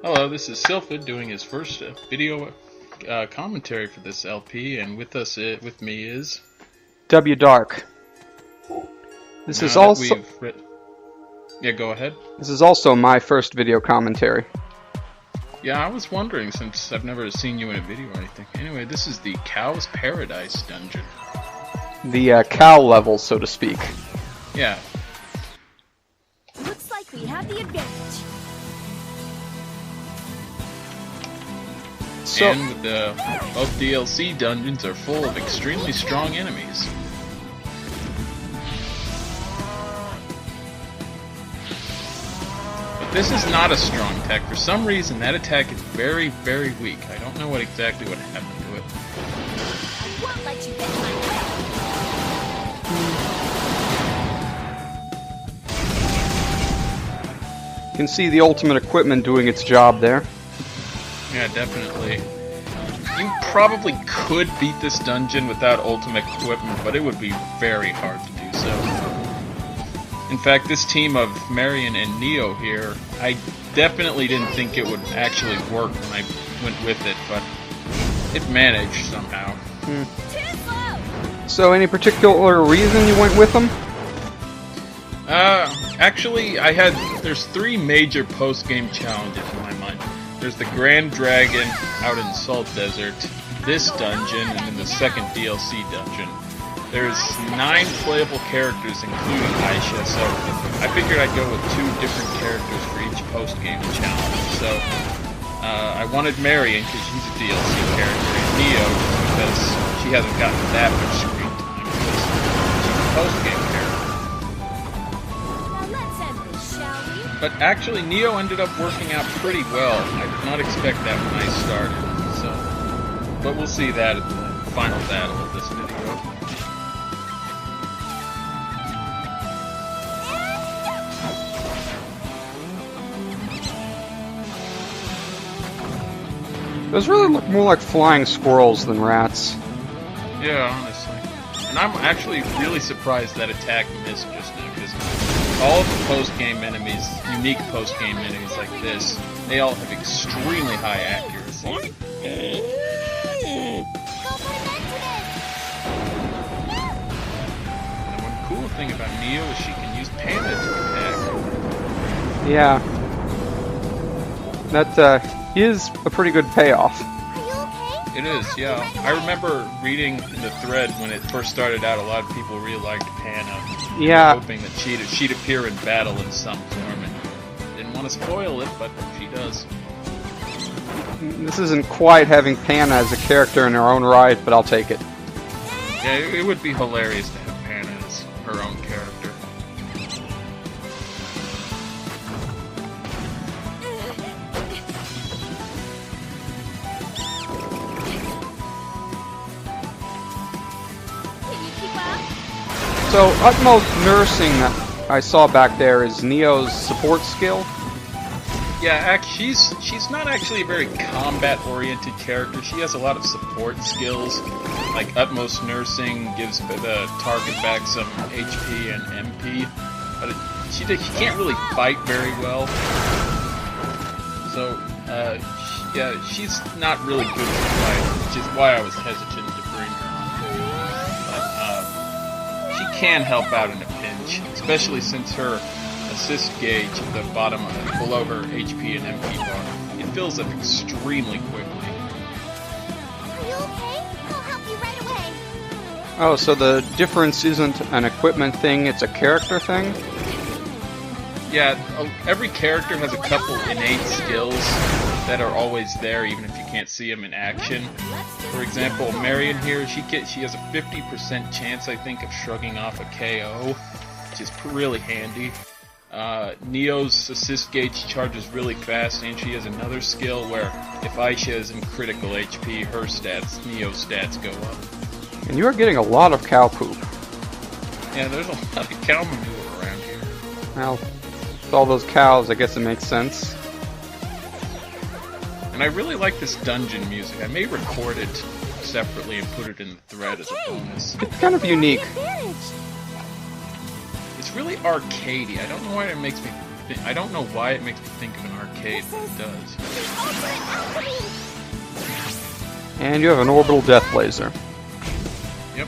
Hello, this is Silphid doing his first video commentary for this LP, and with us, with me is W Dark. This is also yeah, go ahead. This is also my first video commentary. Yeah, I was wondering since I've never seen you in a video or anything. Anyway, this is the Cow's Paradise dungeon. The cow level, so to speak. Yeah. Looks like we have the advantage. So, and both DLC dungeons are full of extremely strong enemies. But this is not a strong attack. For some reason, that attack is very, very weak. I don't know exactly what happened to it. I won't let you get in my way. you can see the ultimate equipment doing its job there. Yeah, definitely. You probably could beat this dungeon without ultimate equipment, but it would be very hard to do so. In fact, this team of Marion and Neo here, I definitely didn't think it would actually work when I went with it, but it managed somehow. Too slow. So, any particular reason you went with them? Actually, there's three major post-game challenges in my mind. There's the Grand Dragon out in Salt Desert, this dungeon, and then the second DLC dungeon. There's 9 playable characters, including Aisha, so I figured I'd go with 2 different characters for each post-game challenge. So, I wanted Marion because she's a DLC character, and Neo because she hasn't gotten that much screen time because she's a post-game character. Now let's end this, shall we? But actually, Neo ended up working out pretty well. I did not expect that when I started, so... But we'll see that at the final battle of this video. Those really look more like flying squirrels than rats. Yeah, honestly. And I'm actually really surprised that attack missed just now, because all of the post-game enemies, unique post-game enemies like this, they all have extremely high accuracy. Go put an end And one cool thing about Neo is she can use Panda to attack. Yeah. That is a pretty good payoff. to this. Are you okay? It is, yeah. I remember reading in the thread when it first started out, a lot of people really liked Panna. Yeah. Hoping that she'd appear in battle in some form, and didn't want to spoil it, but she does. This isn't quite having Panna as a character in her own right, but I'll take it. Yeah, it would be hilarious to have Panna as her own character. Can you keep up? So, utmost nursing that I saw back there is Neo's support skill. Yeah, she's not actually a very combat-oriented character. She has a lot of support skills, like utmost nursing gives the target back some HP and MP, but she can't really fight very well. So, yeah, she's not really good at fighting, which is why I was hesitant to bring her on. But she can help out in a pinch, especially since her assist gauge at the bottom, below her HP and MP bar, it fills up extremely quickly. Are you okay? I'll help you right away. Oh, so the difference isn't an equipment thing, it's a character thing? Yeah, every character has a couple innate skills that are always there, even if you can't see them in action. For example, Marion here, she has a 50% chance, I think, of shrugging off a KO, which is really handy. Neo's assist gauge charges really fast, and she has another skill where if Aisha is in critical HP, her stats, Neo's stats go up. And you are getting a lot of cow poop. Yeah, there's a lot of cow manure around here. Well, with all those cows, I guess it makes sense. And I really like this dungeon music. I may record it separately and put it in the thread as a bonus. It's kind of unique. Advantage. It's really arcadey. I don't know why it makes me I don't know why it makes me think of an arcade, but it does. The ultimate alchemy! And you have an orbital death laser. Yep.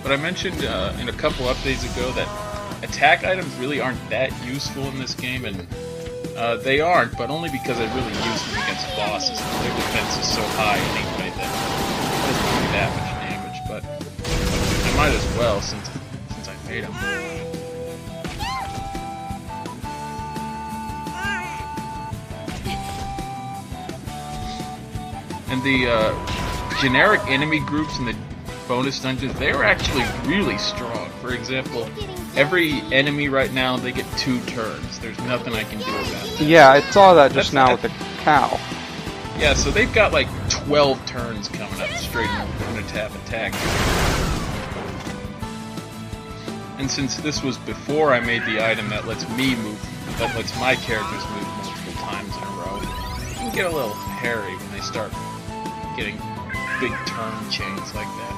But I mentioned in a couple updates ago that attack items really aren't that useful in this game, and they aren't, but only because I really use them against bosses. Their defense is so high anyway that it doesn't do that much damage, but I might as well since I made them. And the generic enemy groups in the bonus dungeons, they're actually really strong. For example, every enemy right now, they get 2 turns. There's nothing I can do about that. Yeah, I saw that just now with the cow. Yeah, so they've got like 12 turns coming up straight in a tap attack. And since this was before I made the item that lets my characters move multiple times in a row, it can get a little hairy when they start getting big turn chains like that.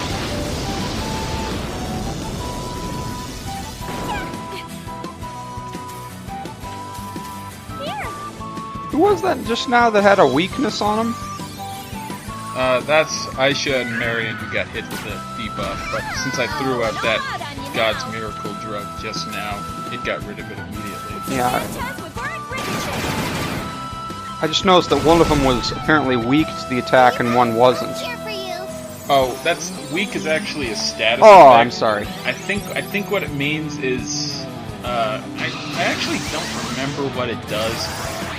Who was that just now that had a weakness on him? That's Aisha and Marion who got hit with the debuff, but since I threw out that God's Miracle drug just now, it got rid of it immediately. Yeah. I just noticed that one of them was apparently weak to the attack and one wasn't. Here for you. Oh, that's weak is actually a status Oh, effect. I'm sorry. I think what it means is I actually don't remember what it does,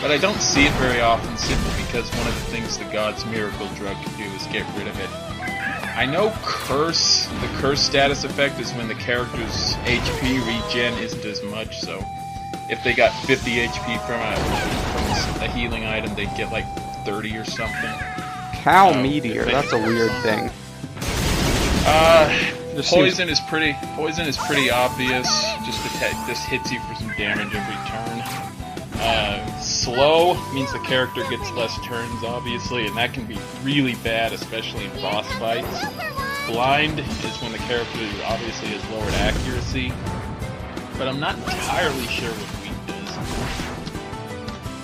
but I don't see it very often simply because one of the things the God's Miracle drug can do is get rid of it. I know Curse, the Curse status effect is when the character's HP regen isn't as much, so if they got 50 HP from a healing item, they'd get like 30 or something. Cow meteor, that's a weird thing. Poison is pretty obvious. Just hits you for some damage every turn. Slow means the character gets less turns, obviously, and that can be really bad, especially in boss fights. Blind is when the character obviously has lowered accuracy, but I'm not entirely sure what weak does.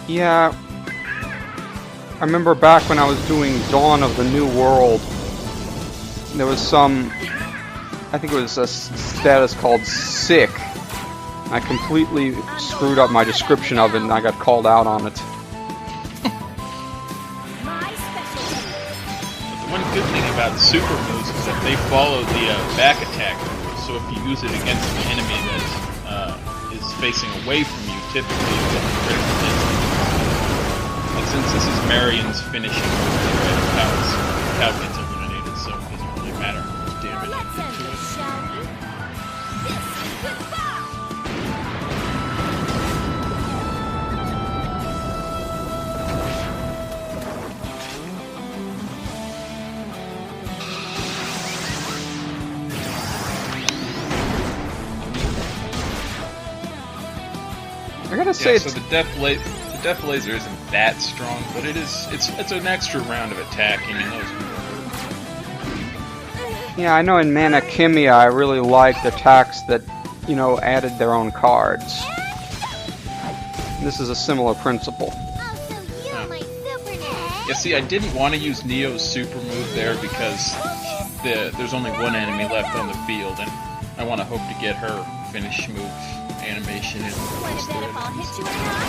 Yeah. I remember back when I was doing Dawn of the New World, there was some, I think it was a status called Sick. I completely screwed up my description of it and I got called out on it. My specialty. But the one good thing about super moves is that they follow the back attack move, so if you use it against an enemy that is facing away from you, typically you get the critical hit. And since this is Marion's finishing move, Cow gets eliminated, so it doesn't really matter how much damage Let's you end do to this, it. shall we? This is goodbye. I gotta say, Yeah, so the Death Laser isn't that strong, but it's an extra round of attacking, and those will hurt. yeah, I know in Mana Kimia I really liked attacks that, you know, added their own cards. This is a similar principle. Oh, so you're my super nerd. Yeah, see, I didn't want to use Neo's super move there because there's only one enemy left on the field, and I want to hope to get her finish move animation in What those is that if I'll threads. hit you or not?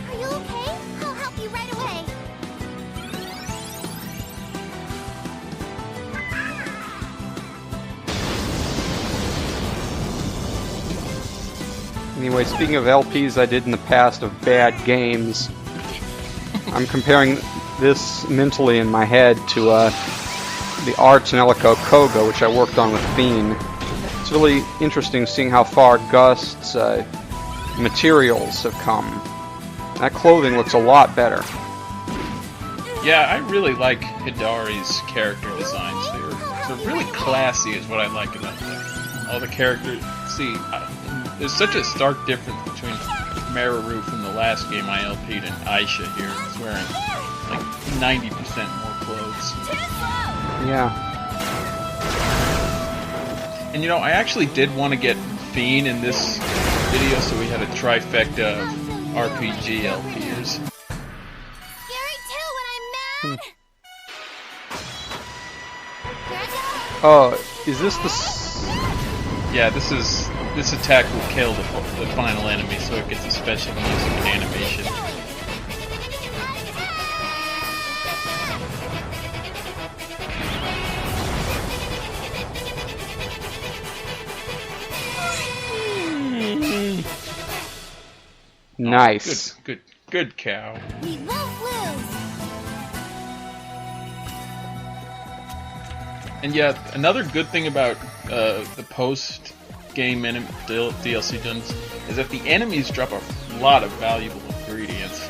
Are you okay? I'll help you right away. Anyway, speaking of LPs I did in the past of bad games, I'm comparing this mentally in my head to the Arts and Elko Koga, which I worked on with Fiend. It's really interesting seeing how far Gust's materials have come. That clothing looks a lot better. Yeah, I really like Hidari's character designs. They're really classy, is what I like about them. All the characters. See, there's such a stark difference between Maru from the last game I LP'd and Aisha here, who's wearing like 90% more clothes. Yeah. And you know, I actually did want to get Fiend in this video, so we had a trifecta of RPG LPers. Scary too when I'm mad. Here I go. Oh, is this the... Yeah, this attack will kill the final enemy, so it gets a special music and animation. Nice. Good cow. We won't lose. And yeah, another good thing about the post-game DLC dungeons is that the enemies drop a lot of valuable ingredients,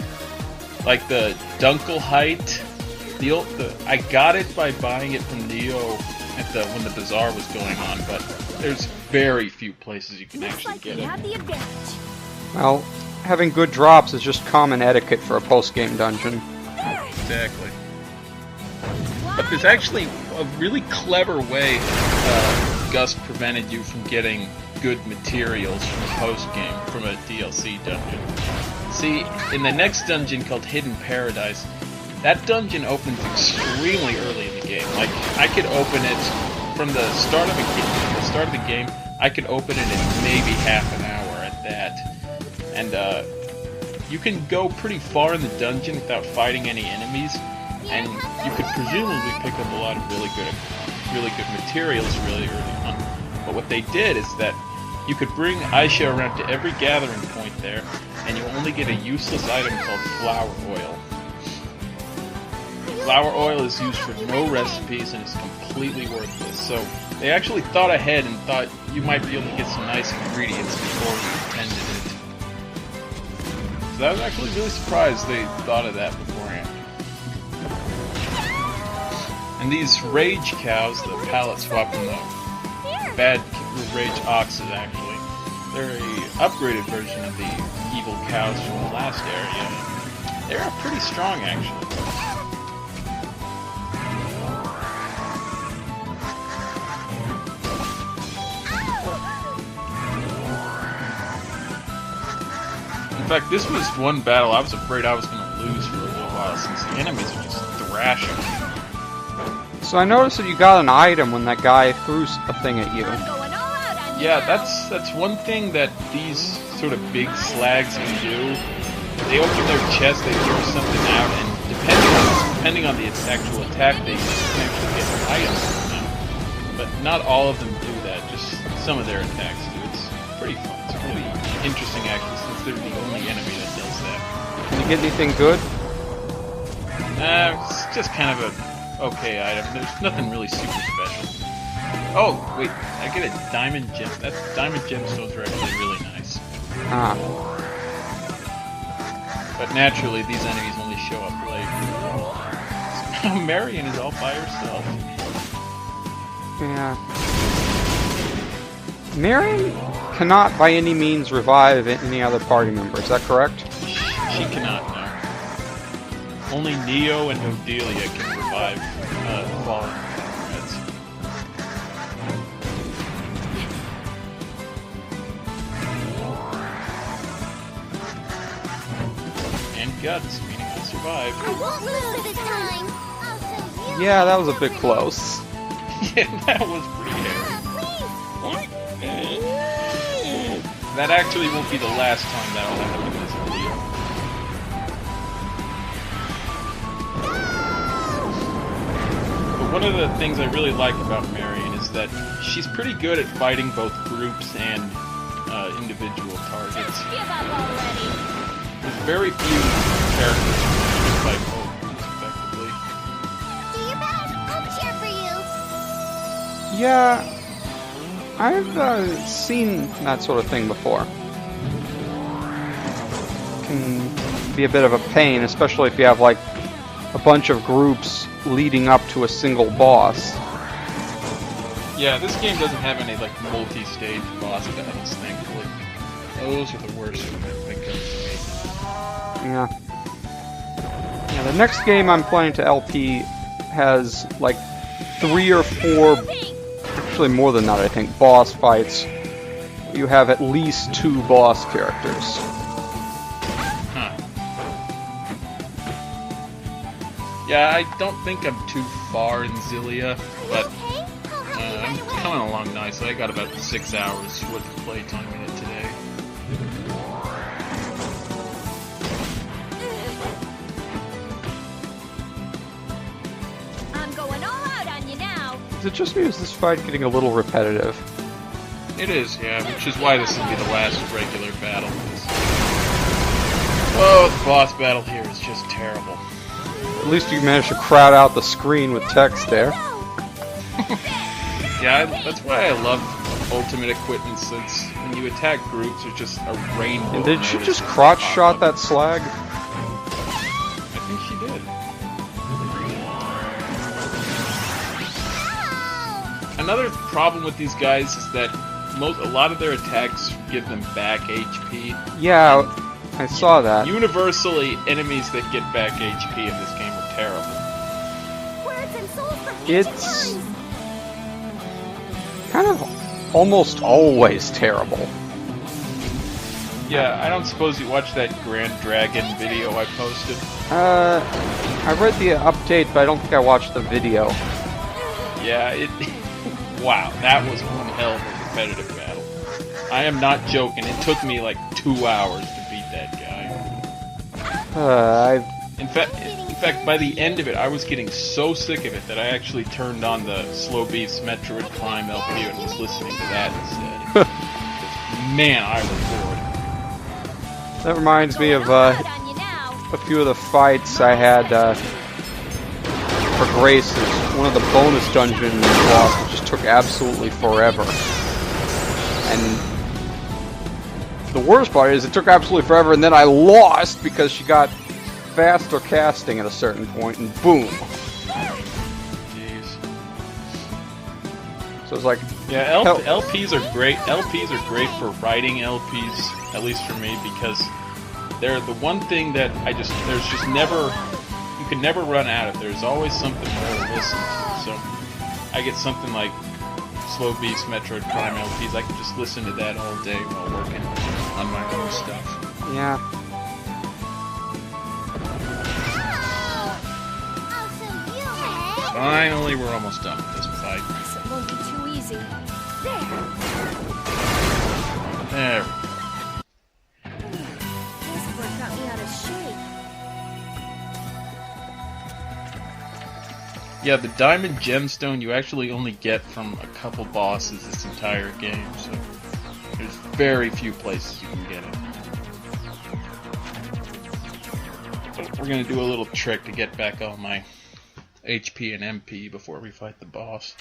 like the Dunkelheit. I got it by buying it from Neo when the bazaar was going on, but there's very few places you can actually get it. Have the advantage. Well, having good drops is just common etiquette for a post-game dungeon. Exactly. But there's actually a really clever way Gus prevented you from getting good materials from a post-game, from a DLC dungeon. See, in the next dungeon called Hidden Paradise, that dungeon opens extremely early in the game. Like, I could open it from the start of the game. I could open it in maybe half an hour at that, and you can go pretty far in the dungeon without fighting any enemies, and you could presumably pick up a lot of really good materials really early on. But what they did is that you could bring Aisha around to every gathering point there, and you only get a useless item called flower oil. Flower oil is used for no recipes and is completely worthless, so they actually thought ahead and thought you might be able to get some nice ingredients before you intended it. So I was actually really surprised they thought of that beforehand. And these rage cows, the palette swap and the bad rage oxes actually, they're an upgraded version of the evil cows from the last area. They're pretty strong actually. In fact, this was one battle I was afraid I was going to lose for a little while, since the enemies are just thrashing. So I noticed that you got an item when that guy threw a thing at you. Yeah, that's one thing that these sort of big slags can do. They open their chest, they throw something out, and depending on the actual attack they use, you can actually get items from them. But not all of them do that, just some of their attacks do. It's pretty fun. It's really interesting actually, since they're the only enemy that does that. Can you get anything good? It's just kind of a okay item. There's nothing really super special. Oh, wait, I get a diamond gem. That diamond gemstones are actually really nice. Ah. But naturally, these enemies only show up late. So now Marion is all by herself. Yeah. Marion cannot by any means revive any other party member, is that correct? She cannot, no. Only Neo and Odelia can revive fallen comrades. And guts, meaning I survived. I won't lose this time. I'll show you. Yeah, that was a bit close. Yeah, that was pretty hairy. Please. That actually won't be the last time that'll happen in this video. But one of the things I really like about Marion is that she's pretty good at fighting both groups and individual targets. Give up already. There's very few characters who can fight both groups effectively. Do your best. I'll cheer for you. Yeah, I've seen that sort of thing before. Can be a bit of a pain, especially if you have like a bunch of groups leading up to a single boss. Yeah, this game doesn't have any like multi-stage boss battles, thankfully. Those are the worst when it comes to me. Yeah. Yeah, the next game I'm playing to LP has like 3 or 4, actually actually more than that, I think, boss fights, you have at least 2 boss characters. Huh. Yeah, I don't think I'm too far in Xillia, but Okay, I'll help you I'm right away. coming along nicely. I got about 6 hours worth of playtime in it today. I'm going all out on you now. Is it just me or is this fight getting a little repetitive? It is, yeah, which is why this will be the last regular battle. Oh, the boss battle here is just terrible. At least you managed to crowd out the screen with text there. Yeah, that's why I love Ultimate Equipment, since when you attack groups, there's just a rainbow. And did she notice just that crotch pop shot up. that slag? I think she did. Another problem with these guys is that a lot of their attacks give them back HP. Yeah, I saw that. Universally, enemies that get back HP in this game are terrible. Words and souls from It's ancient times. kind of almost always terrible. Yeah, I don't suppose you watched that Grand Dragon video I posted? I read the update, but I don't think I watched the video. Yeah, wow, that was one hell of a competitive battle. I am not joking, it took me like 2 hours to beat that guy. In fact, by the end of it, I was getting so sick of it that I actually turned on the Slow Beef's Metroid Prime LP and was listening to that instead. Man, I was bored. That reminds me of Out on you now. a few of the fights I had for Graces. One of the bonus dungeon bosses just took absolutely forever. And the worst part is it took absolutely forever, and then I lost because she got faster casting at a certain point, and boom. Jeez. So it's like, Yeah, Hell- LPs are great. LPs are great for writing LPs, at least for me, because they're the one thing that there's just never, you can never run out of. There's always something more to listen to. So I get something like Slow Beef's Metroid Prime LPs. I can just listen to that all day while working on my own stuff. yeah. I'll show you, hey? Finally, we're almost done with this fight. Guess it won't be too easy. There. There. This work got me out of shape. Yeah, the Diamond Gemstone you actually only get from a couple bosses this entire game, so there's very few places you can get it. So we're gonna do a little trick to get back all my HP and MP before we fight the boss.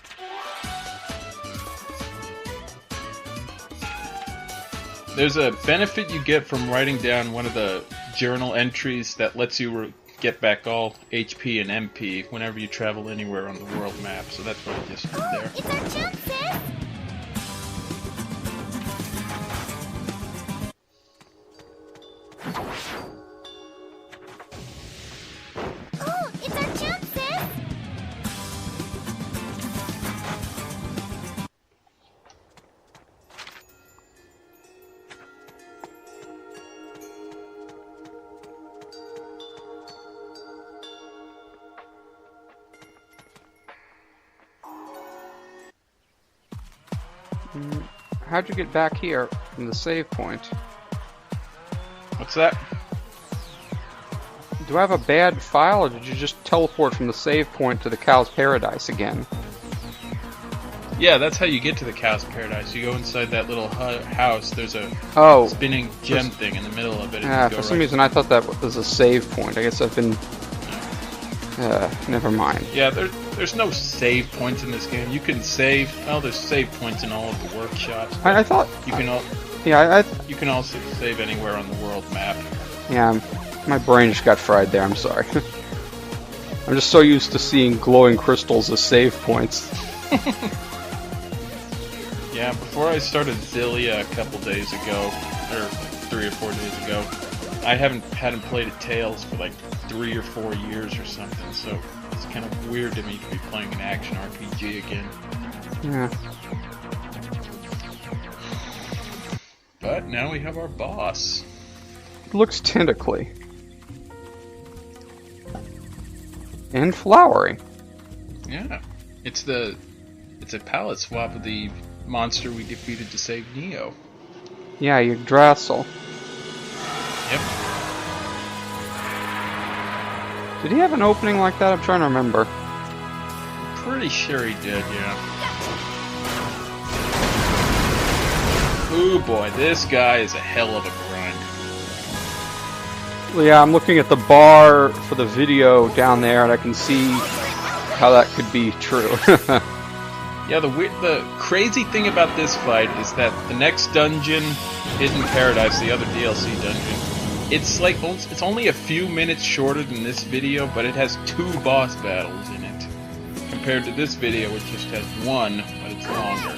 There's a benefit you get from writing down one of the journal entries that lets you get back all HP and MP whenever you travel anywhere on the world map, so that's what I just did Oh, there. it's our chance, sis. Oh, it's our chance, sis. How'd you get back here from the save point? What's that? Do I have a bad file, or did you just teleport from the save point to the Cow's Paradise again? Yeah, that's how you get to the Cow's Paradise. You go inside that little house, there's a Oh, spinning gem thing in the middle of it. And yeah, you go for some right- reason I thought that was a save point. I guess I've been... never mind. Yeah, there's no save points in this game. You can save. Well, there's save points in all of the workshops. but I thought... you can Yeah, you can also save anywhere on the world map. yeah, my brain just got fried there, I'm sorry. I'm just so used to seeing glowing crystals as save points. Yeah, before I started Xillia a couple days ago, or 3 or 4 days ago, I hadn't played a Tales for like 3 or 4 years or something, so it's kind of weird to me to be playing an action RPG again. Yeah. But now we have our boss. It looks tentacly. And flowery. Yeah. It's a palette swap of the monster we defeated to save Neo. Yeah, Yggdrasil. Yep. Did he have an opening like that? I'm trying to remember. Pretty sure he did, yeah. Ooh boy, this guy is a hell of a grind. Well, yeah, I'm looking at the bar for the video down there, and I can see how that could be true. Yeah, the crazy thing about this fight is that the next dungeon, Hidden Paradise, the other DLC dungeon, it's only a few minutes shorter than this video, but it has 2 boss battles in it. Compared to this video, which just has 1, but it's longer.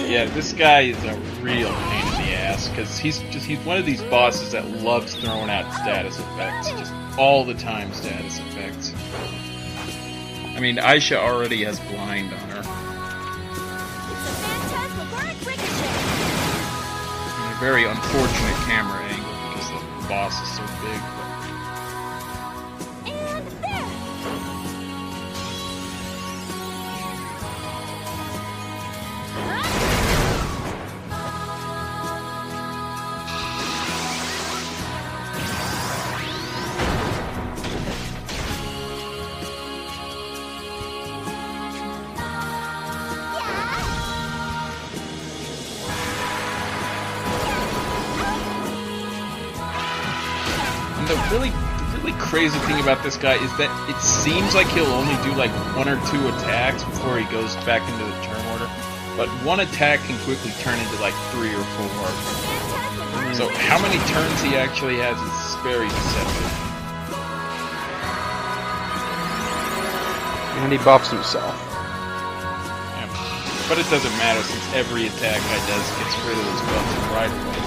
Yeah, this guy is a real pain in the ass, because he's one of these bosses that loves throwing out status effects. Just all the time status effects. I mean, Aisha already has blind on her. And a very unfortunate camera angle, because the boss is so big. The really crazy thing about this guy is that it seems like he'll only do like 1 or 2 attacks before he goes back into the turn order, but 1 attack can quickly turn into like 3 or 4. So how many turns he actually has is very deceptive. And he buffs himself. Yeah. But it doesn't matter since every attack guy does gets rid of those buffs right away.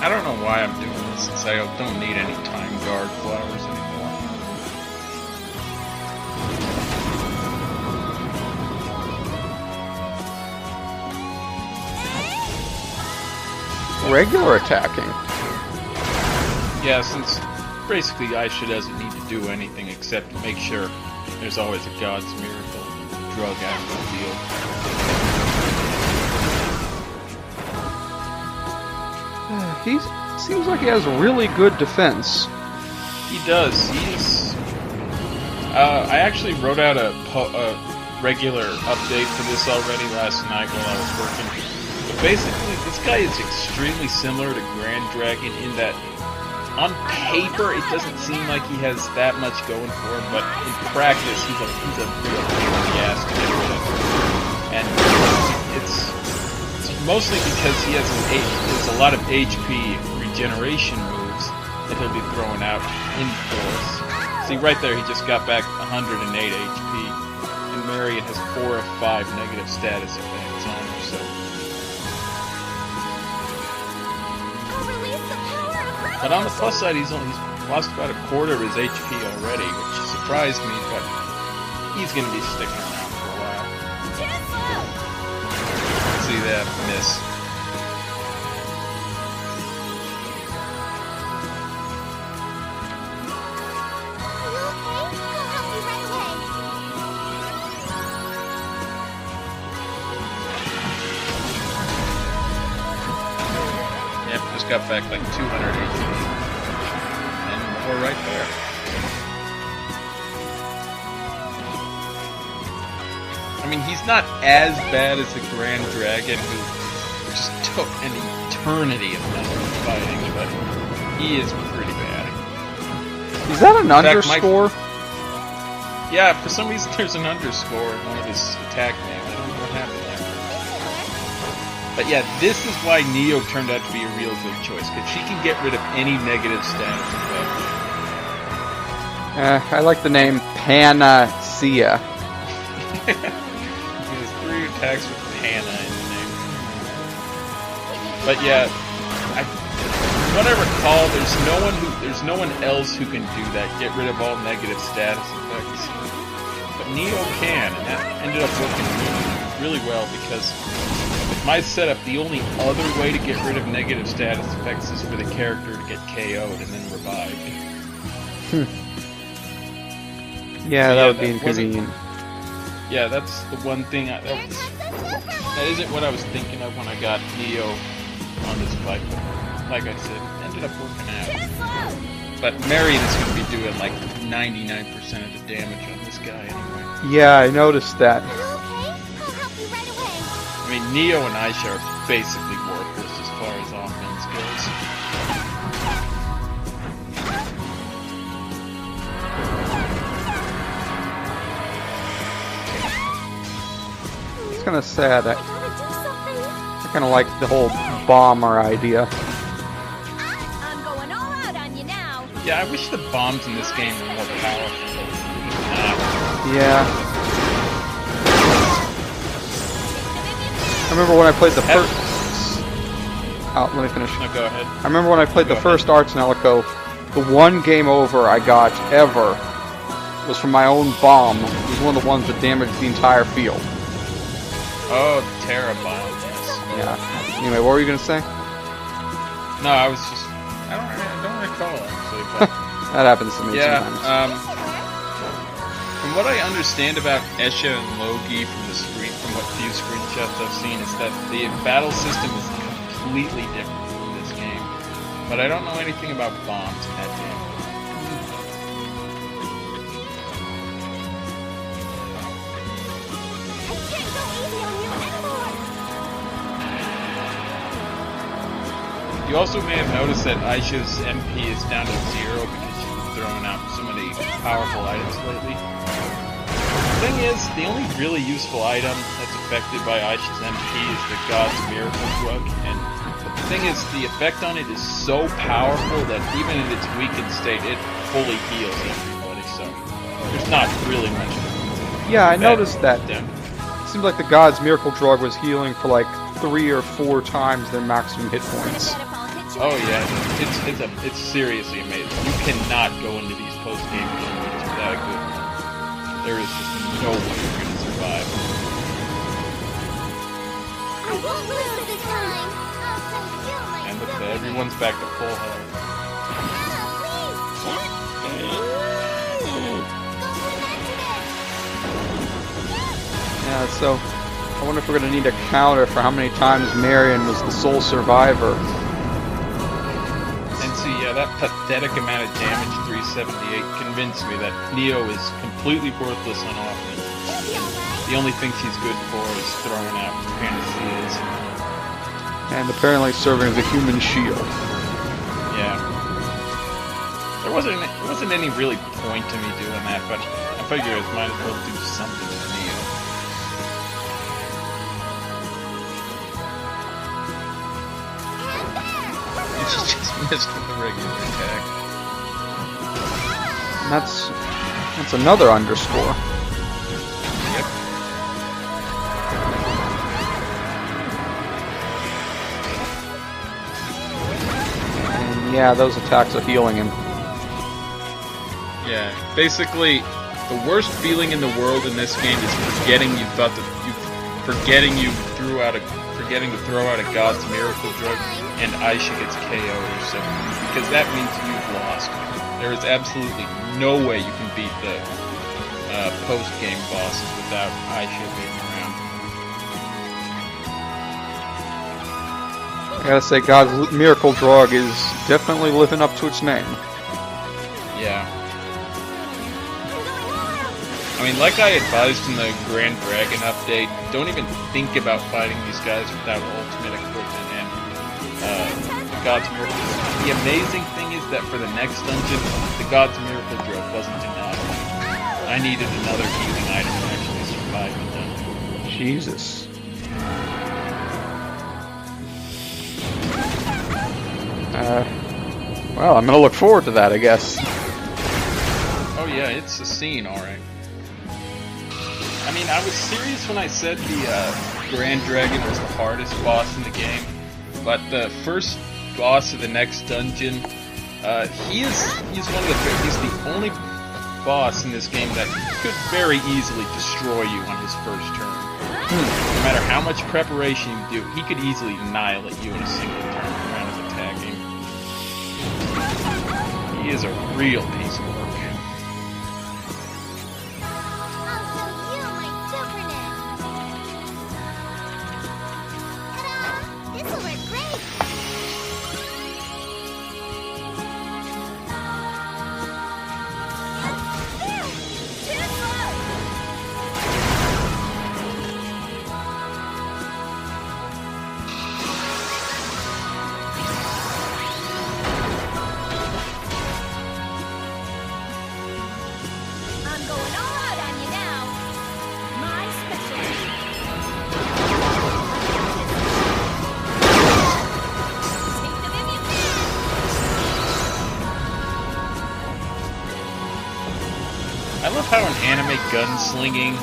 I don't know why I'm doing this, since I don't need any time guard flowers anymore. Regular attacking. Yeah, since basically Aisha doesn't need to do anything except make sure there's always a God's Miracle drug out of the field. He seems like he has really good defense. He does. I actually wrote out a regular update for this already last night while I was working. But basically, this guy is extremely similar to Grand Dragon in that, on paper, it doesn't seem like he has that much going for him, but in practice, he's a real pain in the ass to get rid of. And it's mostly because he has a lot of HP regeneration moves that he'll be throwing out in force. See, right there, he just got back 108 HP, and Marion has 4 of 5 negative status effects on her, so... But on the plus side, he's lost about a quarter of his HP already, which surprised me, but he's going to be sticking around for a while. See that miss. Yep, just got back like 200 HP. And more right there. I mean, he's not as bad as the Grand Dragon, who just took an eternity of fighting, but he is pretty bad. Is that an underscore? Yeah, for some reason there's an underscore in one of his attack names. I don't know what happened there. But yeah, this is why Neo turned out to be a real good choice, because she can get rid of any negative status effect. I like the name Panacea. He has 3 attacks with Hannah in the name. But yeah, from what I recall, there's no one else who can do that. Get rid of all negative status effects. But Neo can, and that ended up working really well because with my setup, the only other way to get rid of negative status effects is for the character to get KO'd and then revived. Yeah, that would be inconvenient. Yeah, that's the one thing. That isn't what I was thinking of when I got Neo on this fight. Like I said, it ended up working out. But Marion is going to be doing like 99% of the damage on this guy anyway. Yeah, I noticed that. Are you okay? I'll help you right away. I mean, Neo and Aisha are basically worthless as far as offense goes. It's kind of sad. I gotta do something. I kind of like the whole bomber idea. I'm going all out on you now. Yeah, I wish the bombs in this game were more powerful. Yeah. I remember when I played the first... Oh, let me finish. No, go ahead. I remember when I played Go the first Arts and Ellico, the one game over I got ever was from my own bomb. It was one of the ones that damaged the entire field. Oh, the Terra bomb, yes. Yeah. Anyway, what were you going to say? No, I was just... I don't recall, actually, but... That happens to me yeah, sometimes. from what I understand about Esha and Logi from what few screenshots I've seen, is that the battle system is completely different from this game. But I don't know anything about bombs in that game. I can't go easy on you anymore. You also may have noticed that Aisha's MP is down to 0 because she's been throwing out so many powerful items lately. The thing is, the only really useful item that's affected by Aisha's MP is the God's Miracle Drug, and the thing is, the effect on it is so powerful that even in its weakened state, it fully heals everybody, so there's not really much. Yeah, I noticed that. Yeah. It seemed like the God's Miracle Drug was healing for like 3 or 4 times their maximum hit points. Oh yeah, it's seriously amazing. You cannot go into these post-game games without a good one. There is just no way you're going to survive. I won't lose this time. I'll fulfill my And ability. everyone's back to full health. Yeah, so I wonder if we're going to need a counter for how many times Marion was the sole survivor. And see, yeah, that pathetic amount of damage, 378, convinced me that Neo is completely worthless on offense. The only thing she's good for is throwing out panaceas. And apparently serving as a human shield. Yeah. There wasn't any really point to me doing that, but I figured I might as well do something with Neo. She just missed with the regular attack. And that's another underscore. Yep. And yeah, those attacks are healing him. Yeah. Basically, the worst feeling in the world in this game is forgetting to throw out a God's Miracle Drug and Aisha gets KO'd or something, because that means you've lost. There is absolutely no way you can beat the post-game bosses without Aisha being around. I gotta say, God's Miracle Drug is definitely living up to its name. Yeah. I mean, like I advised in the Grand Dragon update, don't even think about fighting these guys without ultimate equipment and God's Miracle Drug. The amazing thing is that for the next dungeon, the God's Miracle Drug wasn't enough. I needed another healing item to actually survive the dungeon. Jesus. Well, I'm gonna look forward to that, I guess. Oh yeah, it's a scene, alright. I mean, I was serious when I said the Grand Dragon was the hardest boss in the game. But the first boss of the next dungeon, he's the only boss in this game that could very easily destroy you on his first turn. No matter how much preparation you do, he could easily annihilate you in a single turn around his attacking. He is a real piece of work. I love how in anime gunslinging,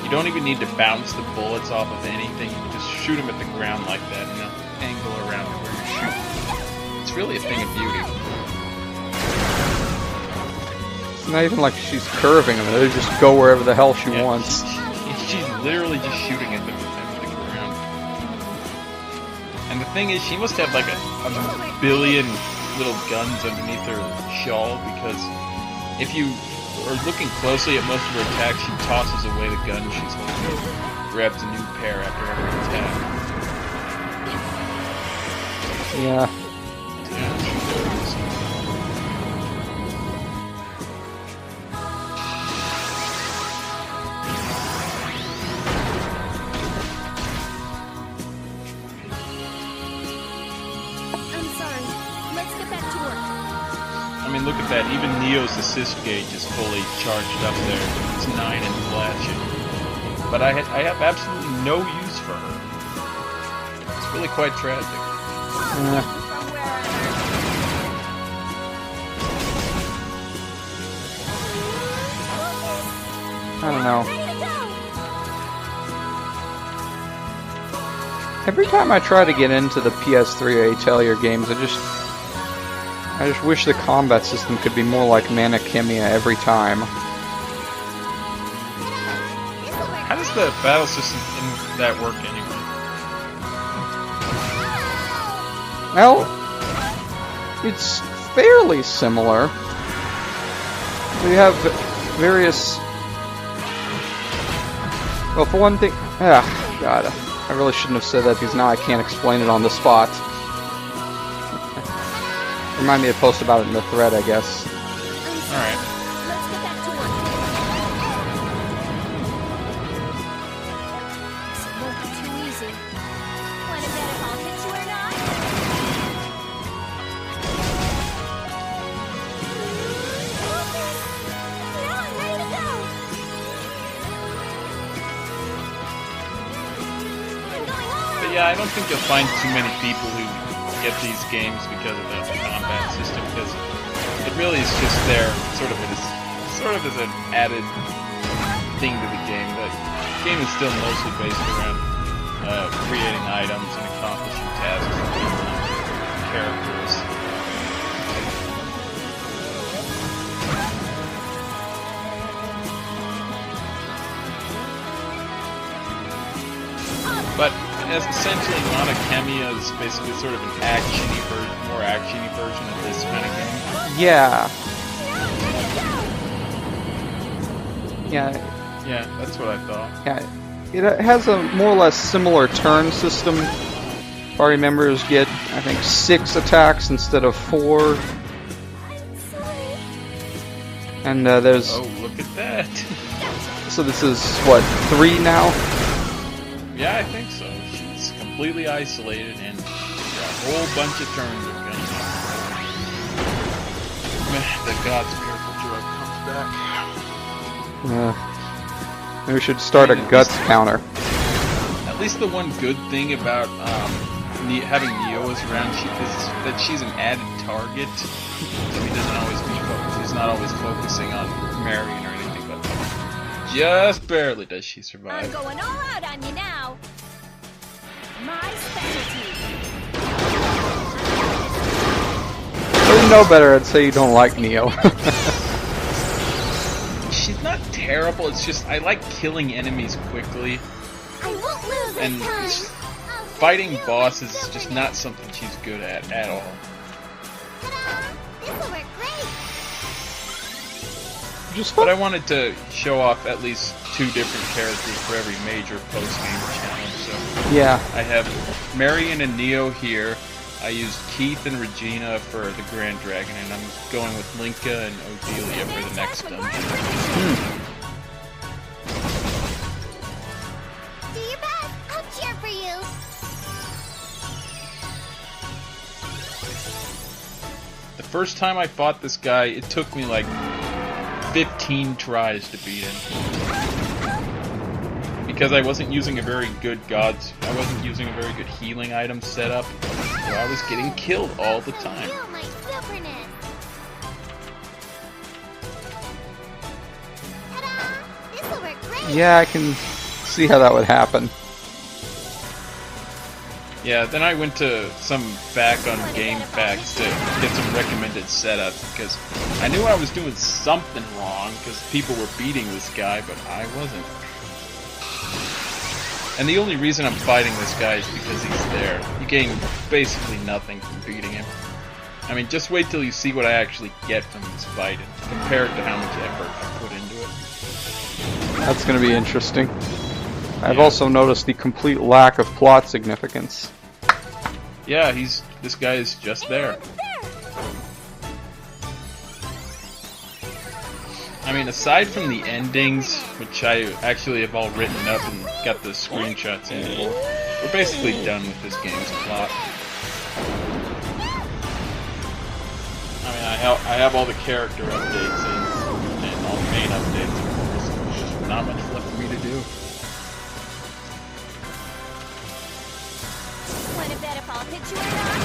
you don't even need to bounce the bullets off of anything. You can just shoot them at the ground like that, and they'll angle around to where you're shooting. It's really a thing of beauty. It's not even like she's curving them. They just go wherever the hell she wants. She's literally just shooting at them at the ground. And the thing is, she must have like a billion little guns underneath her shawl, because if you are looking closely at most of her attacks, she tosses away the gun she's holding, grabs a new pair after every attack. Yeah. I'm sorry. Let's get back to work. I mean, look at that. Even Neo's assist gauge is fully charged up there. It's 9 and flashing. But I have absolutely no use for her. It's really quite tragic. I don't know. Every time I try to get into the PS3 or Atelier games, I just wish the combat system could be more like Mana Khemia every time. How does the battle system in that work anyway? Well, it's fairly similar. We have various... Well, for one thing... God, I really shouldn't have said that, because now I can't explain it on the spot. Remind me to post about it in the thread, I guess. Alright. Let's get back to work. This won't be too easy. Want to bet if I'll hit you or not? Now I'm ready to go. I'm going all out. But yeah, I don't think you'll find too many people who get these games because of the combat system, because it really is just there sort of as an added thing to the game. The game is still mostly based around creating items and accomplishing tasks with characters. But as essentially Mana Khemia is basically sort of an more actiony version of this kind of game. Yeah. Yeah. Yeah, that's what I thought. Yeah. It has a more or less similar turn system. Party members get, I think, 6 attacks instead of 4. And there's... Oh, look at that. So this is, what, 3 now? Yeah, I think so. She's completely isolated and got a whole bunch of turns of guns. The God's Miracle Drug comes back. Maybe we should start a guts counter. At least the one good thing about having Neo as around is that she's an added target. So he doesn't always be focused. He's not always focusing on Marion or anything, but just barely does she survive. I'm going all out on you now. My specialty. know better, I'd say you don't like Neo. She's not terrible, it's just I like killing enemies quickly, I won't lose this and time. fighting bosses is just not something she's good at all. Ta-da! This'll work great. Just But I wanted to show off at least 2 different characters for every major post-game challenge, so yeah. I have Marion and Neo here. I used Keith and Regina for the Grand Dragon, and I'm going with Linka and Odelia for the next dungeon. Do your best. I'll cheer for you. The first time I fought this guy, it took me like 15 tries to beat him. Because I wasn't using a very good I wasn't using a very good healing item setup, so I was getting killed all the time. Feel my superness. Ta-da! This'll work great. Yeah, I can see how that would happen. Yeah, then I went to some back on Game Facts to get some recommended setup because I knew I was doing something wrong because people were beating this guy, but I wasn't. And the only reason I'm fighting this guy is because he's there. You gain basically nothing from beating him. I mean, just wait till you see what I actually get from this fight and compare it to how much effort I put into it. That's going to be interesting. I've Yeah. also noticed the complete lack of plot significance. Yeah, this guy is just there. I mean, aside from the endings, which I actually have all written up and got the screenshots in for, we're basically done with this game's plot. I mean, I have all the character updates and all the main updates, of course. There's just not much left for me to do. Wanna bet if I'll hit you or not?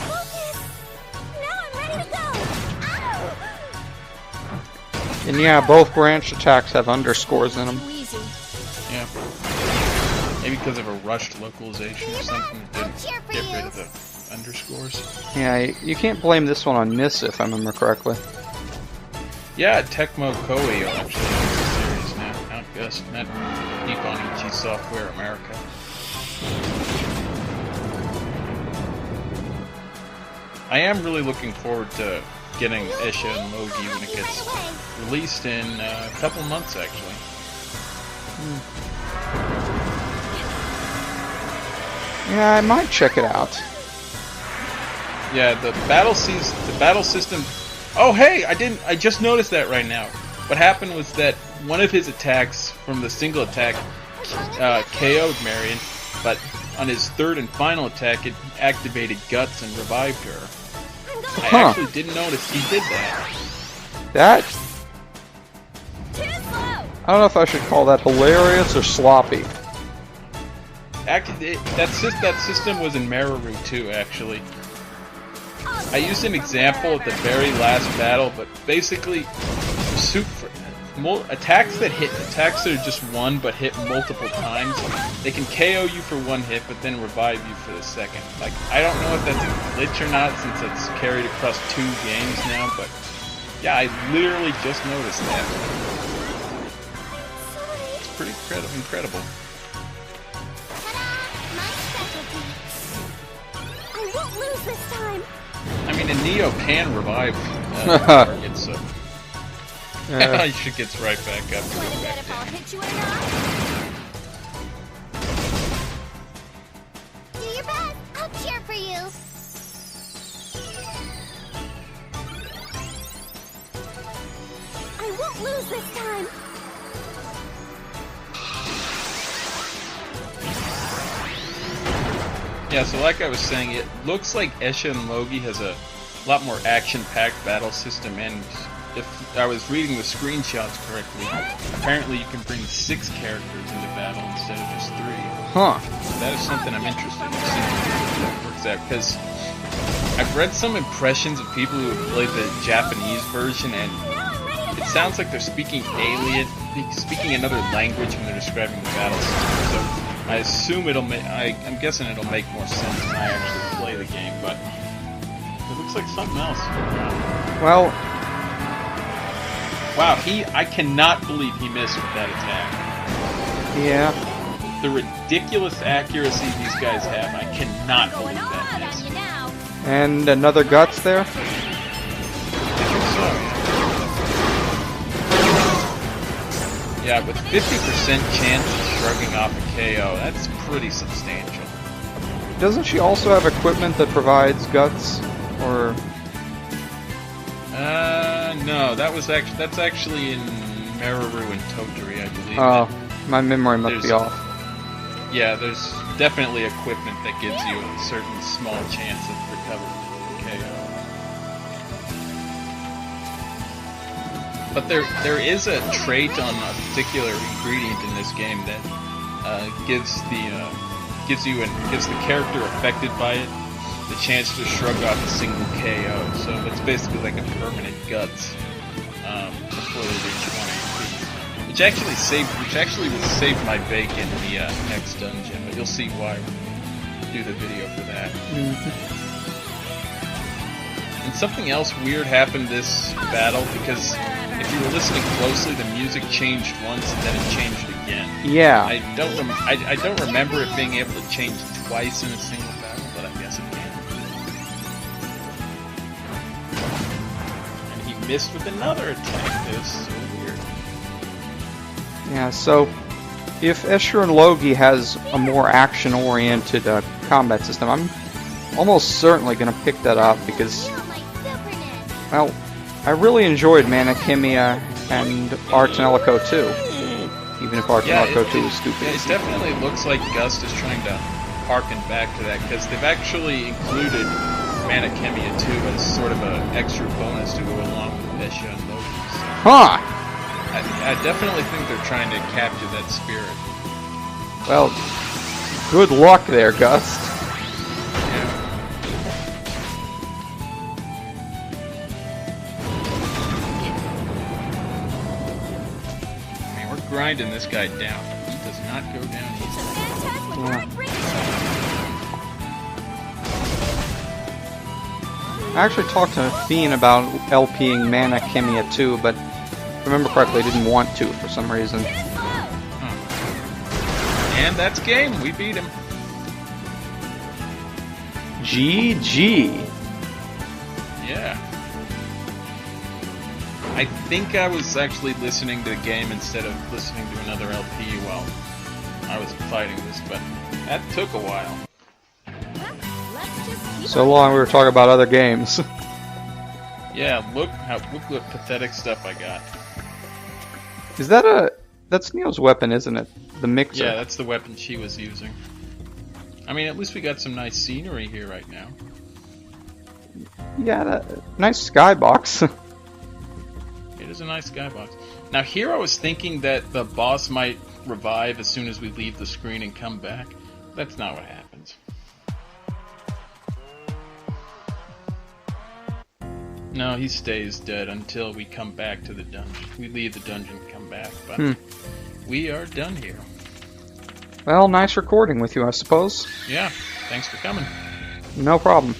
Focus! Now I'm ready to go! Ow! And yeah, both branch attacks have underscores in them. Too easy. Yeah. Maybe because of a rushed localization or something that didn't get rid of the underscores. Yeah, you can't blame this one on Miss, if I remember correctly. Yeah, Tecmo Koei actually owns the series now. Not Gus, not Nippon Ichi Software America. I am really looking forward to getting Esha and Logi when it gets released in a couple months, actually. Yeah, I might check it out. Yeah, the battle system. Oh, hey, I just noticed that right now. What happened was that one of his attacks from the single attack KO'd Marion, but on his third and final attack, it activated Guts and revived her. I actually didn't notice he did that. That, Too slow! I don't know if I should call that hilarious or sloppy. That system was in Meru too, actually. I used an example at the very last battle, but basically, attacks that are just one but hit multiple times, they can KO you for one hit, but then revive you for the second. Like, I don't know if that's a glitch or not, since it's carried across 2 games now, but yeah, I literally just noticed that. It's pretty incredible. Ta-da! My specialty. I won't lose this time. I mean, and Neo can revive targets, so Yeah. she gets right back up. Wanna bet if I'll hit you or not? Do your best. I'll cheer for you. I won't lose this time. Yeah, so like I was saying, it looks like Esha and Logi has a lot more action-packed battle system, and if I was reading the screenshots correctly, apparently you can bring 6 characters into battle instead of just 3. Huh. So that is something I'm interested in seeing how that works out, because I've read some impressions of people who have played the Japanese version, and it sounds like they're speaking another language when they're describing the battle system. So I assume it'll make. I'm guessing it'll make more sense when I actually play the game, but it looks like something else. Well, Wow, I cannot believe he missed with that attack. yeah. The ridiculous accuracy these guys have, I cannot believe Going all that out missed. on you now. And another guts there. I think so. Yeah, with 50% chance of shrugging off a KO, that's pretty substantial. Doesn't she also have equipment that provides guts? Or No, that's actually in Meru and Totori, I believe. oh, my memory must be There's- off. Yeah, there's definitely equipment that gives you a certain small chance of recovering KO. But there is a trait on a particular ingredient in this game that gives the character affected by it the chance to shrug off a single KO. So it's basically like a permanent guts before they reach 1 HP. Which actually would save my bacon in the next dungeon, but you'll see why when we do the video for that. And something else weird happened this battle, because if you were listening closely, the music changed once and then it changed again. Yeah. I don't remember it being able to change twice in a single battle, but I guess it can. And he missed with another attack. It was so weird. Yeah, so if Escher Logi has a more action-oriented combat system, I'm almost certainly going to pick that up because, Feel my superness. well, I really enjoyed Mana Khemia and Arts and Elko 2, even if Arts and Elko 2 is stupid. It definitely looks like Gust is trying to harken back to that, because they've actually included Mana Khemia 2 as sort of an extra bonus to go along with Escher and Logi. So Huh! I definitely think they're trying to capture that spirit. Well, good luck there, Gust. Yeah. I mean, we're grinding this guy down. He does not go down easy. Attack with Yeah. hard break. I actually talked to Fiend about LPing Mana Khemia 2, but if I remember correctly, I didn't want to for some reason. And that's game. We beat him. GG. Yeah. I think I was actually listening to the game instead of listening to another LP while I was fighting this, but that took a while. Let's just keep So long we were talking about other games. Yeah, look what pathetic stuff I got. Is that that's Neo's weapon, isn't it? The mixer. Yeah, that's the weapon she was using. I mean, at least we got some nice scenery here right now. Yeah, nice skybox. It is a nice skybox. Now here I was thinking that the boss might revive as soon as we leave the screen and come back. That's not what happens. No, he stays dead until we come back to the dungeon. We leave the dungeon and come back, but we are done here. Well, nice recording with you, I suppose. Yeah, thanks for coming. No problem.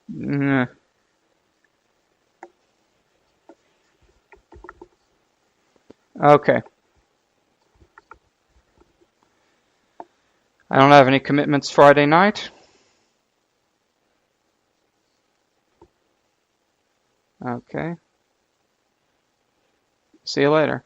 Nah. Okay. I don't have any commitments Friday night. Okay. See you later.